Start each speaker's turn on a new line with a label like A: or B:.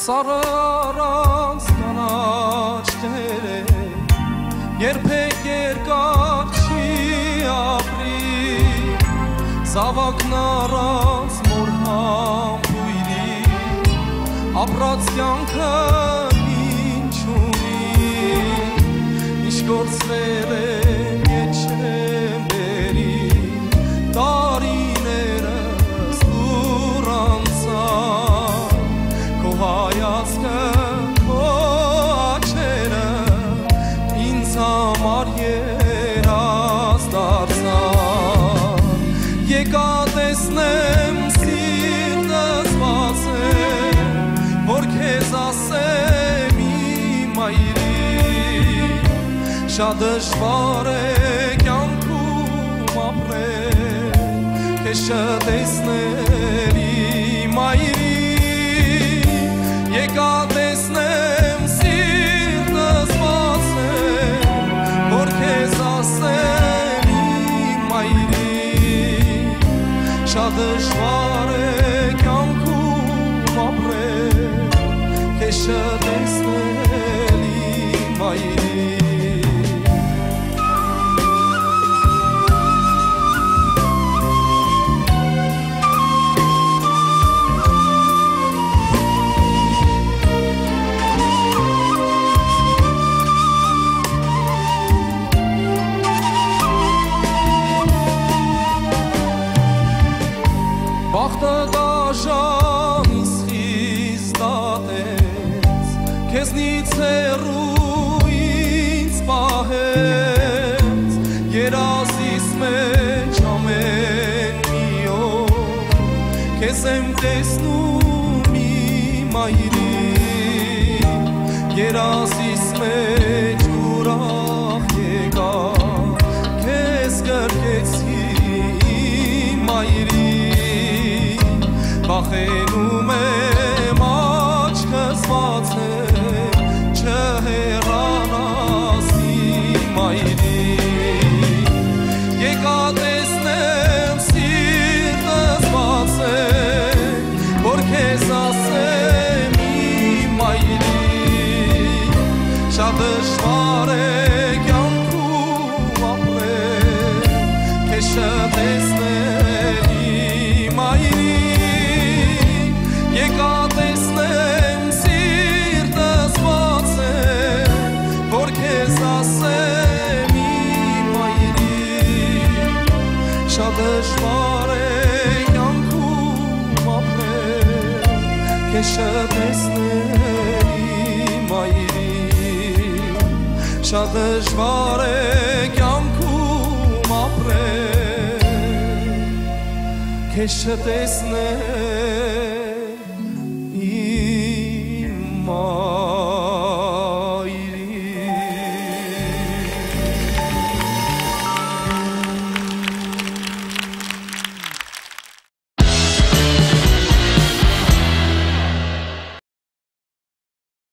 A: Սարարանց կանաչ տերեք երբեք երկար չի ապրի Զավակն առանց մոր համբույրի ապրած կյանքը ինչ ունի Ինչ գործվել եմ ետ չեմ բերի տարիներս դուր անցան Քո հայացքը քո աչքերը ինձ համար երազ դարձան Եկա տեսնեմ սիրտս բացեմ որ քեզ ասեմ իմ այրի Շատ դժվար է կյանքում ապրել քեզ չտեսնել իմ այրի Եկա տեսնեմ սիրտս բացեմ որ քեզ ասեմ իմ այրի Շատ դժվար է կյանքում ապրել քեզ չտեսնել իմ այրի Բախտը դաժան ինձ խիզդատեց Քեզնից հեռու ինձ պահեց Երազիս մեջ ամեն մի օր Քեզ եմ տեսնում իմ այրի Երազիս մեջ ուրախ եկա Քեզ գրկեցի իմ այրի Վախենում եմ աչքս բացել չհեռանաս իմ այրի Եկա տեսնեմ սիրտս բացել որ քեզ ասեմ իմ այրի Շատ դժվար է կյանքում ապրել քեզ չտեսնել իմ այրի Եկա տեսնեմ սիրտս բացել որ քեզ ասեմ իմ այրի Շատ դժվար է կյանքում ապրել քեզ չտեսնել իմ այրի Շատ դժվար է կյանքում ապրել քեզ չտեսնել